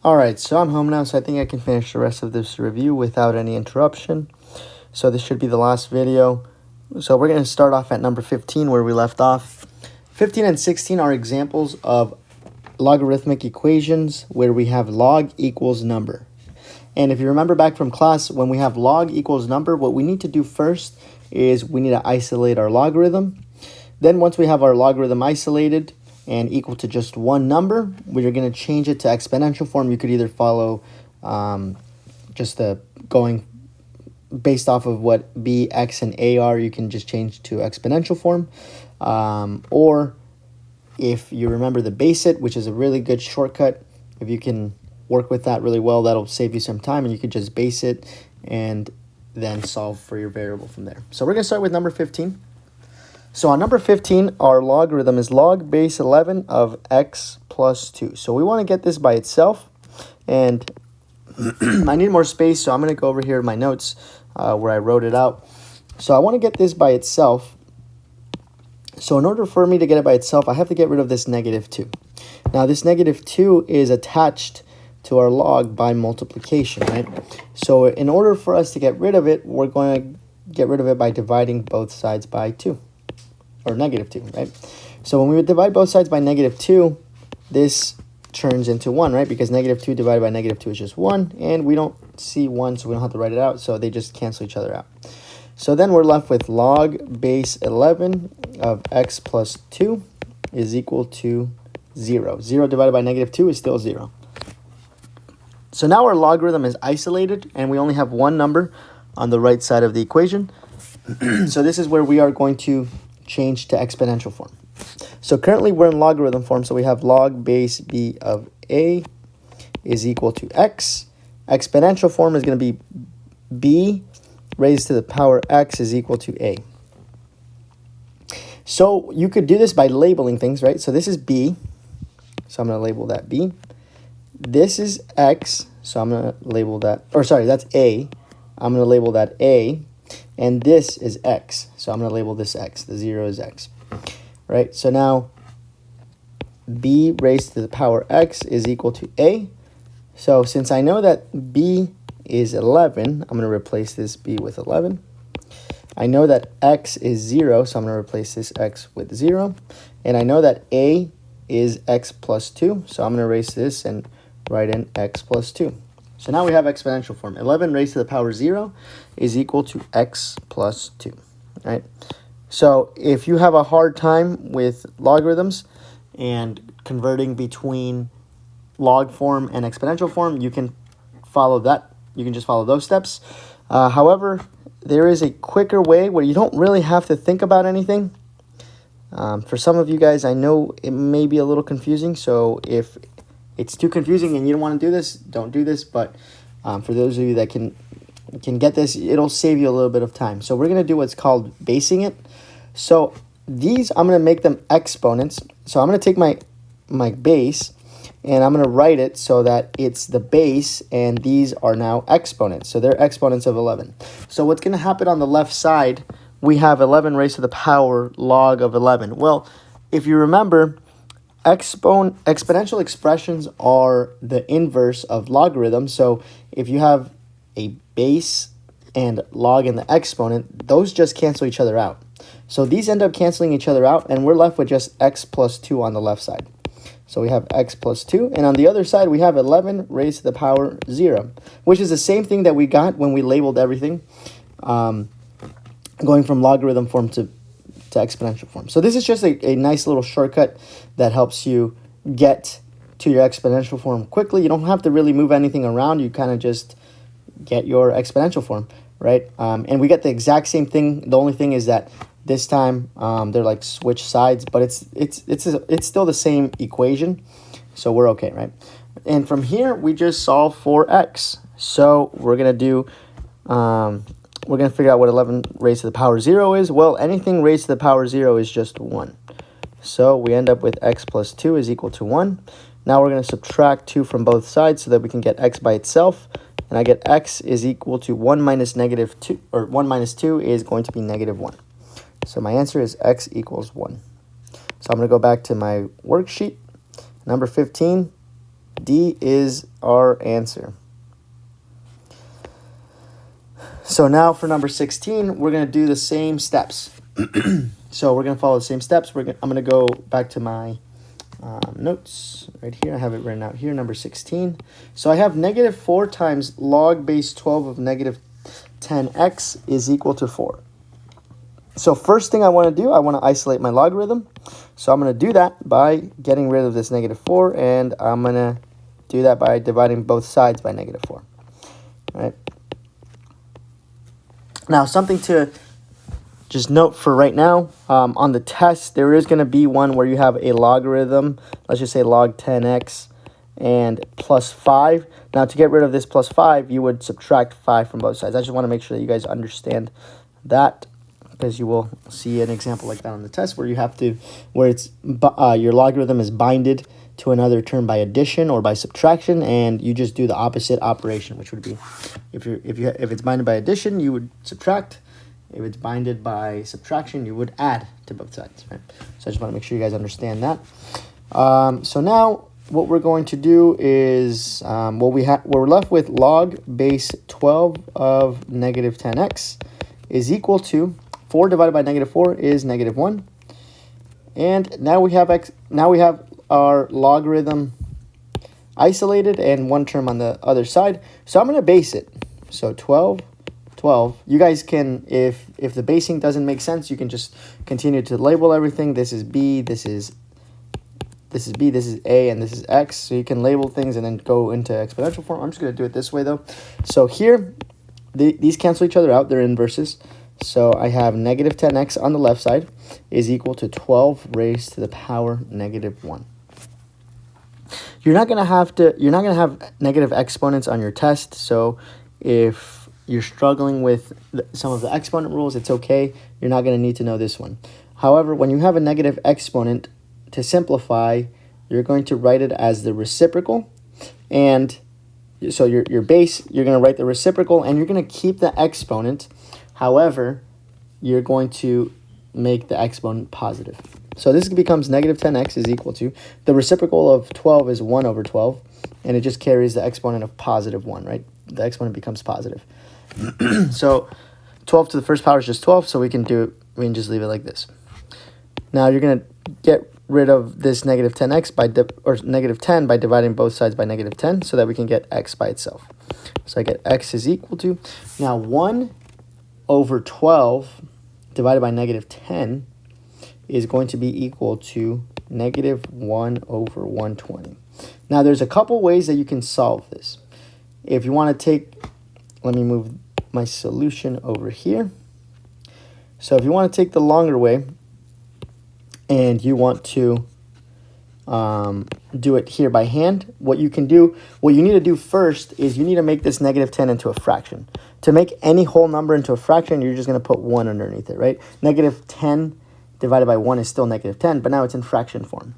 All right, so I'm home now, so I think I can finish the rest of this review without any interruption. So this should be the last video. So we're going to start off at number 15 where we left off. 15 and 16 are examples of logarithmic equations where we have log equals number. And if you remember back from class, when we have log equals number, what we need to do first is we need to isolate our logarithm. Then once we have our logarithm isolated and equal to just one number, we're going to change it to exponential form. You could either follow just the going based off of what b, x, and a are, you can just change to exponential form. Or if you remember the base it, which is a really good shortcut, if you can work with that really well, that'll save you some time, and you could just base it and then solve for your variable from there. So we're going to start with number 15. So on number 15, our logarithm is log base 11 of x plus 2. So we want to get this by itself, and I need more space, so I'm going to go over here to my notes where I wrote it out. So I want to get this by itself. So in order for me to get it by itself, I have to get rid of this negative 2. Now this negative 2 is attached to our log by multiplication, right? So in order for us to get rid of it, we're going to get rid of it by dividing both sides by 2. Or negative 2, right? So when we would divide both sides by negative 2, this turns into 1, right? Because negative 2 divided by negative 2 is just 1, and we don't see 1, so we don't have to write it out, so they just cancel each other out. So then we're left with log base 11 of x plus 2 is equal to 0. 0 divided by negative 2 is still 0. So now our logarithm is isolated, and we only have one number on the right side of the equation. So this is where we are going to change to exponential form. So currently we're in logarithm form, so we have log base b of a is equal to x. Exponential form is going to be b raised to the power x is equal to a. So you could do this by labeling things, right? So this is b, so I'm going to label that b. This is x, so I'm going to label that, or sorry, that's a. I'm going to label that a. And this is x, so I'm going to label this x. The 0 is x, right? So now b raised to the power x is equal to a. So since I know that b is 11, I'm going to replace this b with 11. I know that x is 0, so I'm going to replace this x with 0. And I know that a is x plus 2, so I'm going to erase this and write in x plus 2. So now we have exponential form. 11 raised to the power 0 is equal to x plus 2, right? So if you have a hard time with logarithms and converting between log form and exponential form, you can follow that. You can just follow those steps. However, there is a quicker way where you don't really have to think about anything. For some of you guys, I know it may be a little confusing, so if it's too confusing and you don't want to do this, don't do this. But for those of you that can get this, it'll save you a little bit of time. So we're going to do what's called basing it. So these, I'm going to make them exponents. So I'm going to take my base and I'm going to write it so that it's the base, and these are now exponents. So they're exponents of 11. So what's going to happen on the left side, we have 11 raised to the power log of 11. Well, if you remember, exponential expressions are the inverse of logarithms. So if you have a base and log in the exponent, those just cancel each other out. So these end up canceling each other out, and we're left with just x plus 2 on the left side. So we have x plus 2, and on the other side we have 11 raised to the power 0, which is the same thing that we got when we labeled everything, going from logarithm form to exponential form. So this is just a nice little shortcut that helps you get to your exponential form quickly. You don't have to really move anything around. You kind of just get your exponential form, right? And we get the exact same thing. The only thing is that this time they're like switch sides, but it's still the same equation, so we're okay, right? And from here we just solve for x. So we're gonna do we're going to figure out what 11 raised to the power 0 is. Well, anything raised to the power 0 is just 1. So we end up with x plus 2 is equal to 1. Now we're going to subtract 2 from both sides so that we can get x by itself. And I get x is equal to 1 minus negative 2, or 1 minus 2 is going to be negative 1. So my answer is x equals 1. So I'm going to go back to my worksheet. Number 15, D is our answer. So now for number 16, we're going to do the same steps. So we're going to follow the same steps. I'm going to go back to my notes right here. I have it written out here, number 16. So I have negative 4 times log base 12 of negative 10x is equal to 4. So first thing I want to do, I want to isolate my logarithm. So I'm going to do that by getting rid of this negative 4, and I'm going to do that by dividing both sides by negative 4. All right. Now, something to just note for right now, on the test, there is going to be one where you have a logarithm, let's just say log 10x and plus 5. Now, to get rid of this plus 5, you would subtract 5 from both sides. I just want to make sure that you guys understand that, because you will see an example like that on the test where you have to, where it's your logarithm is binded to another term by addition or by subtraction, and you just do the opposite operation, which would be if it's binded by addition, you would subtract. If it's binded by subtraction, you would add to both sides, right? So I just want to make sure you guys understand that. So now what we're going to do is we're left with log base 12 of negative 10x is equal to 4 divided by negative 4 is negative 1. And now we have our logarithm isolated and one term on the other side. So I'm going to base it. So 12. You guys can, if the basing doesn't make sense, you can just continue to label everything. This is B, this is B, this is A, and this is X. So you can label things and then go into exponential form. I'm just going to do it this way, though. So here, these cancel each other out. They're inverses. So I have negative 10x on the left side is equal to 12 raised to the power negative 1. You're not going to have negative exponents on your test. So if you're struggling with some of the exponent rules, it's okay. You're not going to need to know this one. However, when you have a negative exponent, to simplify, you're going to write it as the reciprocal. And so your base, you're going to write the reciprocal, and you're going to keep the exponent. However, you're going to make the exponent positive. So this becomes negative 10x is equal to, the reciprocal of 12 is 1 over 12, and it just carries the exponent of positive 1, right? The exponent becomes positive. So 12 to the first power is just 12, so we can just leave it like this. Now you're going to get rid of this negative 10x or negative 10 by dividing both sides by negative 10 so that we can get x by itself. So I get x is equal to, now 1 over 12 divided by negative 10 is going to be equal to negative 1 over 120. Now there's a couple ways that you can solve this. If you want to take, let me move my solution over here. So if you want to take the longer way and you want to do it here by hand, what you need to do first is you need to make this negative 10 into a fraction. To make any whole number into a fraction, you're just going to put 1 underneath it, right? Negative 10 divided by 1 is still negative 10, but now it's in fraction form.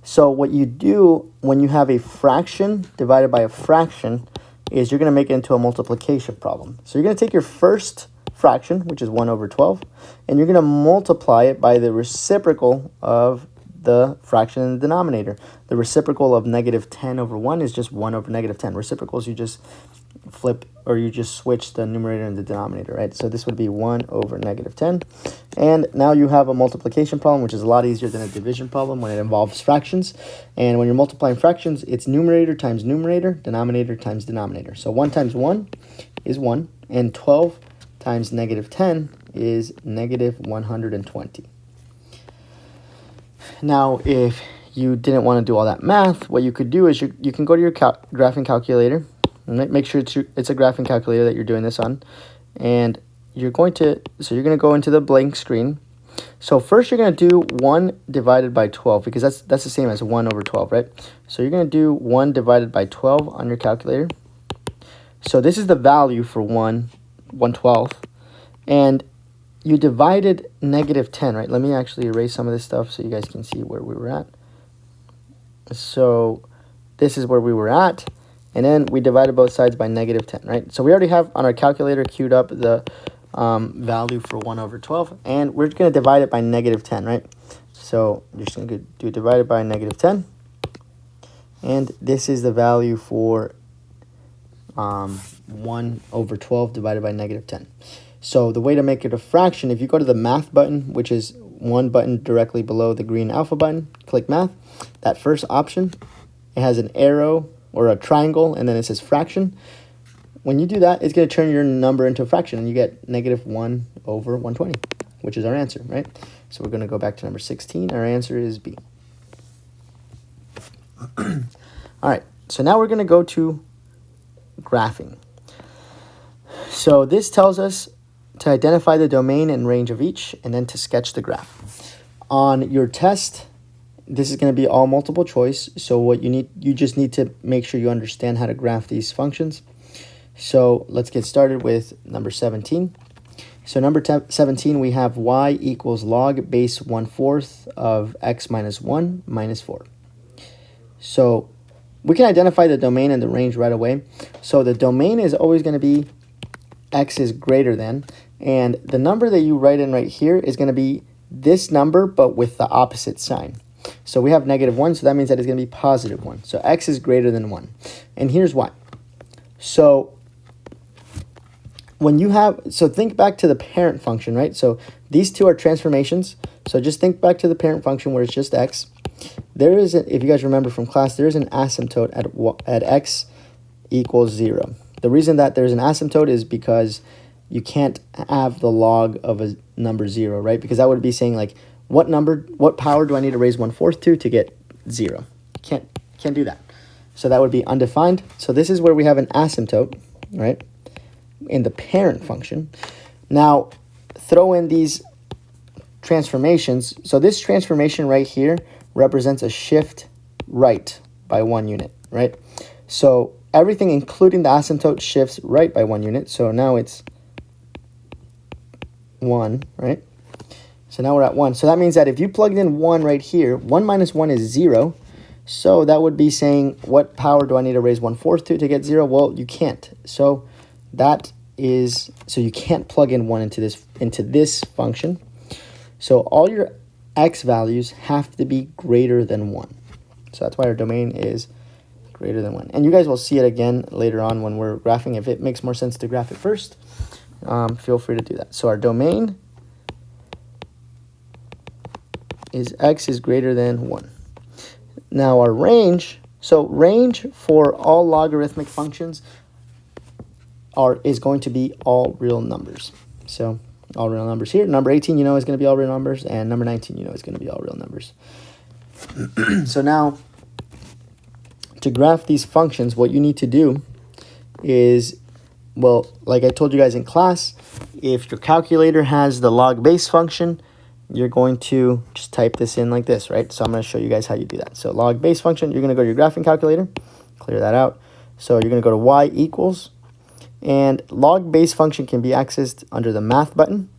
So what you do when you have a fraction divided by a fraction is you're going to make it into a multiplication problem. So you're going to take your first fraction, which is 1 over 12, and you're going to multiply it by the reciprocal of the fraction in the denominator. The reciprocal of negative 10 over 1 is just 1 over negative 10. Reciprocals, you just flip or you just switch the numerator and the denominator, right? So this would be 1 over negative 10. And now you have a multiplication problem, which is a lot easier than a division problem when it involves fractions. And when you're multiplying fractions, it's numerator times numerator, denominator times denominator. So 1 times 1 is 1, and 12 times negative 10 is negative 120. Now, if you didn't want to do all that math, what you could do is you can go to your graphing calculator. Make sure it's a graphing calculator that you're doing this on. And you're going to go into the blank screen. So first you're going to do 1 divided by 12, because that's the same as 1 over 12, right? So you're going to do 1 divided by 12 on your calculator. So this is the value for 1/12. And you divided negative 10, right? Let me actually erase some of this stuff so you guys can see where we were at. So this is where we were at. And then we divided both sides by negative 10, right? So we already have on our calculator queued up the value for 1 over 12. And we're going to divide it by negative 10, right? So you're just going to do divided by negative 10. And this is the value for 1 over 12 divided by negative 10. So the way to make it a fraction, if you go to the math button, which is one button directly below the green alpha button, click math, that first option, it has an arrow or a triangle, and then it says fraction. When you do that, it's going to turn your number into a fraction, and you get negative 1 over 120, which is our answer, right? So we're going to go back to number 16. Our answer is B. All right, so now we're going to go to graphing. So this tells us to identify the domain and range of each, and then to sketch the graph. On your test, this is going to be all multiple choice. So what you just need to make sure you understand how to graph these functions. So let's get started with number 17. So number 17, we have y equals log base 1/4 of x minus 1 minus 4. So we can identify the domain and the range right away. So the domain is always going to be x is greater than, and the number that you write in right here is going to be this number, but with the opposite sign. So we have negative 1, so that means that it's going to be positive 1. So x is greater than 1. And here's why. So when you have, so think back to the parent function, right? So these two are transformations. So just think back to the parent function where it's just x. There is, if you guys remember from class, there is an asymptote at x equals 0. The reason that there's an asymptote is because you can't have the log of a number 0, right? Because that would be saying like, what power do I need to raise 1/4 to get 0? Can't do that. So that would be undefined. So this is where we have an asymptote, right? In the parent function. Now throw in these transformations. So this transformation right here represents a shift right by 1 unit, right? So everything including the asymptote shifts right by 1 unit. So now it's 1, right? So now we're at 1. So that means that if you plugged in 1 right here, 1 minus 1 is 0. So that would be saying, what power do I need to raise 1/4 to get 0? Well, you can't. So that is, so you can't plug in 1 into this function. So all your x values have to be greater than 1. So that's why our domain is greater than 1. And you guys will see it again later on when we're graphing. If it makes more sense to graph it first, feel free to do that. So our domain is x is greater than 1. Now our range, so range for all logarithmic functions is going to be all real numbers. So all real numbers here. Number 18, you know, is going to be all real numbers, and number 19, you know, is going to be all real numbers. So now, to graph these functions, what you need to do is, well, like I told you guys in class, if your calculator has the log base function, you're going to just type this in like this, right? So I'm going to show you guys how you do that. So log base function, you're going to go to your graphing calculator, clear that out. So you're going to go to y equals, and log base function can be accessed under the math button.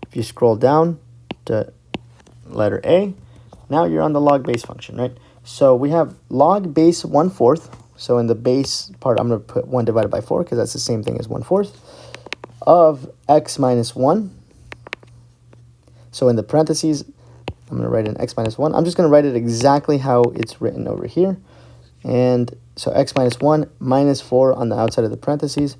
If you scroll down to letter A, now you're on the log base function, right? So we have log base 1/4. So in the base part, I'm going to put 1 divided by 4 because that's the same thing as 1/4 of x minus 1. So in the parentheses, I'm going to write in x minus 1. I'm just going to write it exactly how it's written over here. And so x minus 1 minus 4 on the outside of the parentheses.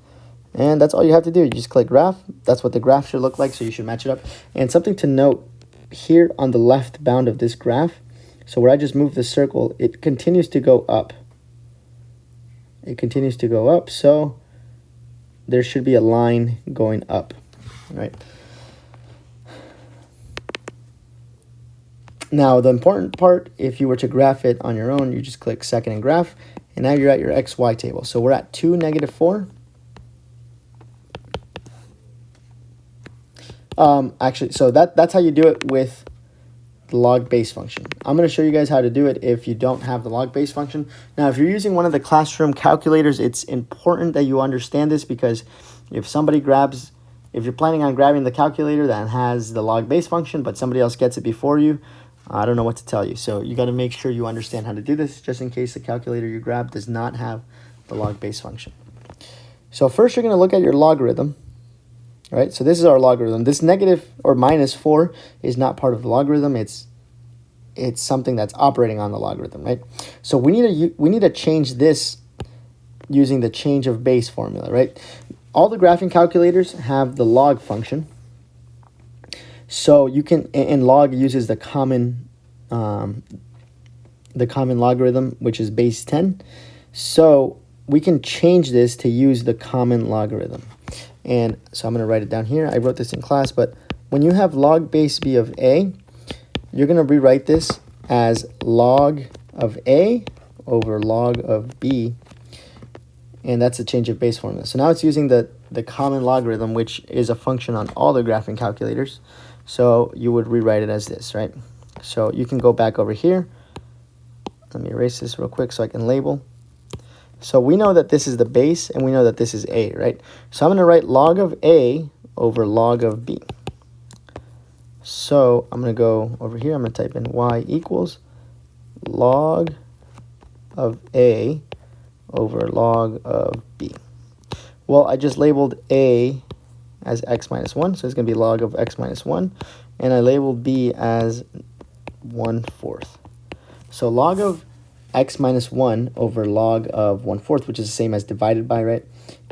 And that's all you have to do. You just click graph. That's what the graph should look like, so you should match it up. And something to note, here on the left bound of this graph, so where I just moved the circle, it continues to go up. It continues to go up, so there should be a line going up, right? Now, the important part, if you were to graph it on your own, you just click second and graph, and now you're at your XY table. So we're at 2, -4. Actually, so that's how you do it with the log base function. I'm going to show you guys how to do it if you don't have the log base function. Now, if you're using one of the classroom calculators, it's important that you understand this, because if somebody if you're planning on grabbing the calculator that has the log base function, but somebody else gets it before you, I don't know what to tell you. So you got to make sure you understand how to do this, just in case the calculator you grab does not have the log base function. So first you're going to look at your logarithm. Right, so this is our logarithm. This negative or minus 4 is not part of the logarithm. It's it's something that's operating on the logarithm, right? So we need to change this using the change of base formula, right? All the graphing calculators have the log function. So you can, and log uses the common logarithm, which is base 10. So we can change this to use the common logarithm. And so I'm going to write it down here. I wrote this in class, but when you have log base b of a, you're going to rewrite this as log of a over log of b, and that's a change of base formula. So now it's using the common logarithm, which is a function on all the graphing calculators. So you would rewrite it as this, right? So you can go back over here. Let me erase this real quick so I can label. So we know that this is the base, and we know that this is a, right? So I'm going to write log of a over log of b. So I'm going to go over here. I'm going to type in y equals log of a over log of b. Well, I just labeled a as x minus 1, so it's going to be log of x minus 1. And I labeled b as 1/4. So log of x minus 1 over log of 1/4, which is the same as divided by, right?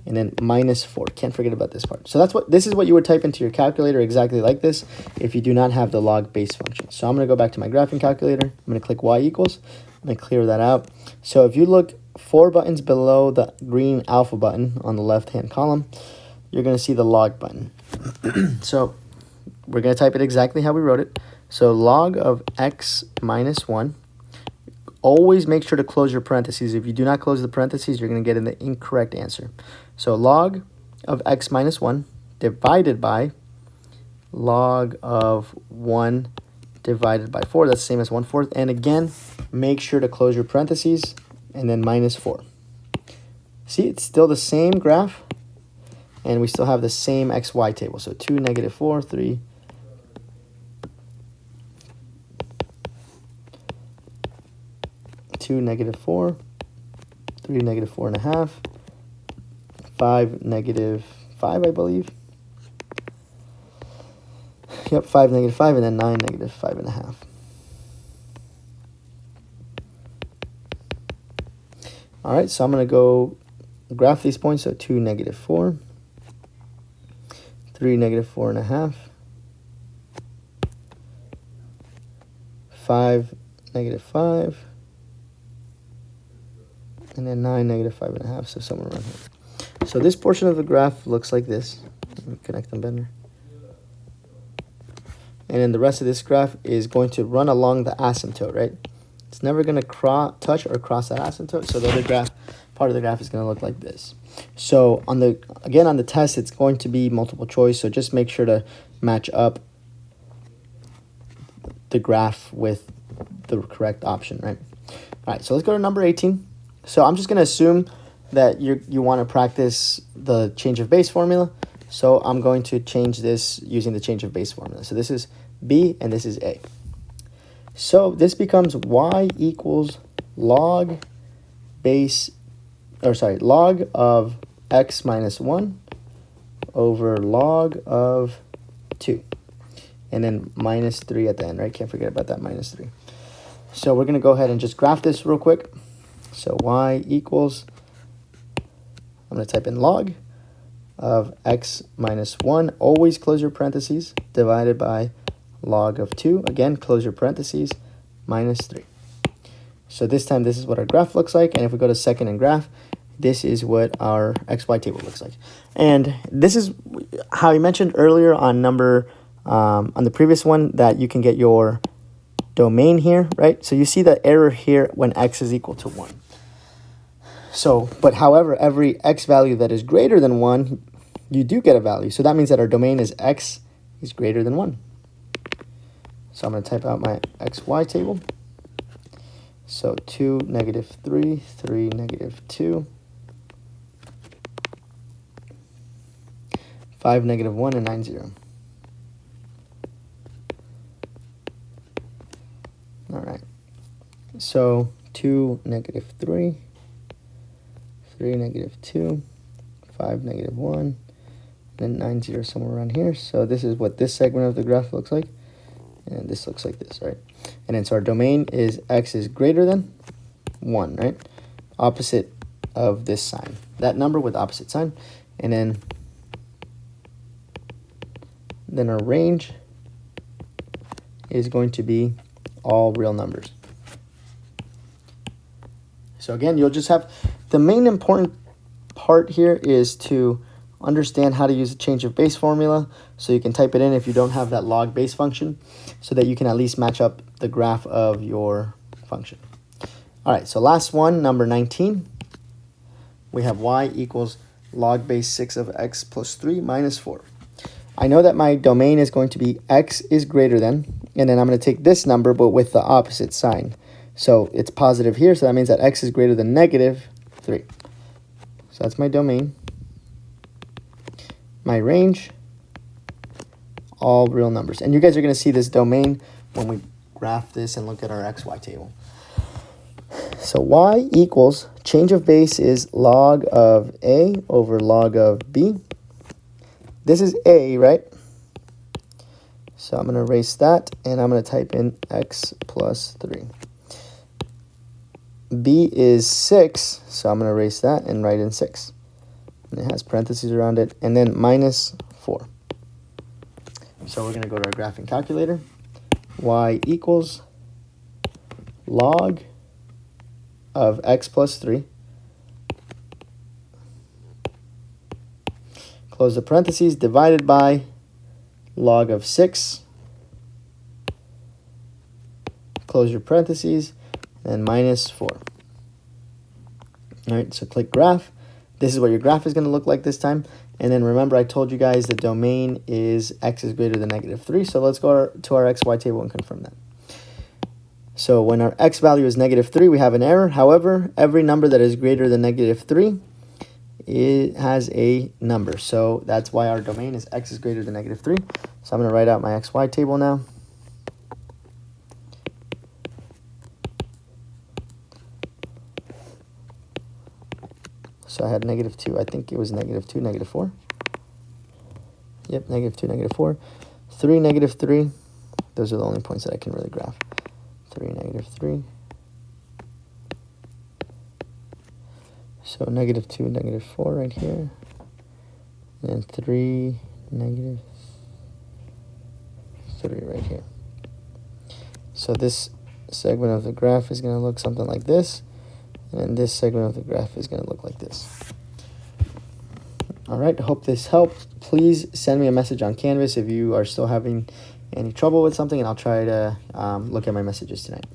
And then minus 4. Can't forget about this part. So this is what you would type into your calculator, exactly like this, if you do not have the log base function. So I'm going to go back to my graphing calculator. I'm going to click y equals. I'm going to clear that out. So if you look 4 buttons below the green alpha button on the left-hand column, you're going to see the log button. So we're going to type it exactly how we wrote it. So log of x minus 1. Always make sure to close your parentheses. If you do not close the parentheses, you're going to get an incorrect answer. So log of x minus 1 divided by log of 1 divided by 4. That's the same as 1/4. And again, make sure to close your parentheses and then minus 4. See, it's still the same graph, and we still have the same xy table. So 2, -4, 3, 2, -4, 3, -4.5, 5, -5, I believe. Yep, 5, -5, and then 9, -5.5. All right, so I'm going to go graph these points. So 2, -4, 3, -4.5, 5, -5, and then 9, -5.5, so somewhere around here. So this portion of the graph looks like this. Let me connect them better. And then the rest of this graph is going to run along the asymptote, right? It's never going to touch or cross that asymptote, so the other part of the graph is going to look like this. So on the test, it's going to be multiple choice, so just make sure to match up the graph with the correct option, right? All right, so let's go to number 18. So I'm just going to assume that you want to practice the change of base formula. So I'm going to change this using the change of base formula. So this is b and this is a. So this becomes y equals log of x minus 1 over log of 2. And then minus 3 at the end, right? Can't forget about that minus 3. So we're going to go ahead and just graph this real quick. So y equals, I'm going to type in log of x minus 1. Always close your parentheses, divided by log of 2. Again, close your parentheses, minus 3. So this time, this is what our graph looks like. And if we go to second and graph, this is what our XY table looks like. And this is how I mentioned earlier on on the previous one that you can get your domain here, right? So you see the error here when x is equal to 1. So, but however, every x value that is greater than 1, you do get a value. So that means that our domain is x is greater than 1. So I'm going to type out my XY table. So 2, -3, 3, -2, 5, -1, and 9, 0. All right. So 2, -3, 3, -2, 5, -1, then 9, 0 somewhere around here. So this is what this segment of the graph looks like. and this looks like this, right? And then so our domain is x is greater than 1, right? Opposite of this sign. That number with opposite sign. And then our range is going to be all real numbers. So again, you'll just have, the main important part here is to understand how to use the change of base formula, so you can type it in if you don't have that log base function, so that you can at least match up the graph of your function. All right, so last one, number 19. We have y equals log base 6 of x plus 3 minus 4. I know that my domain is going to be x is greater than, and then I'm going to take this number but with the opposite sign. So it's positive here, so that means that x is greater than negative 3. So that's my domain. My range, all real numbers. And you guys are going to see this domain when we graph this and look at our xy table. So y equals, change of base is log of a over log of b. This is a, right? So I'm going to erase that, and I'm going to type in x plus 3. b is 6, so I'm going to erase that and write in 6. And it has parentheses around it, and then minus 4. So we're going to go to our graphing calculator. Y equals log of x plus 3. Close the parentheses, divided by log of 6. Close your parentheses, and minus 4. All right, so click graph. This is what your graph is going to look like this time. And then remember, I told you guys the domain is x is greater than negative 3. So let's go to our xy table and confirm that. So when our x value is negative 3, we have an error. However, every number that is greater than negative 3, it has a number. So that's why our domain is x is greater than negative 3. So I'm going to write out my xy table now. So I had negative 2. I think it was negative 2, negative 4. Yep, negative 2, negative 4. 3, negative 3. Those are the only points that I can really graph. 3, negative 3. So negative 2, negative 4 right here. And 3, negative 3 right here. So this segment of the graph is going to look something like this. And this segment of the graph is going to look like this. All right, I hope this helped. Please send me a message on Canvas if you are still having any trouble with something, and I'll try to look at my messages tonight.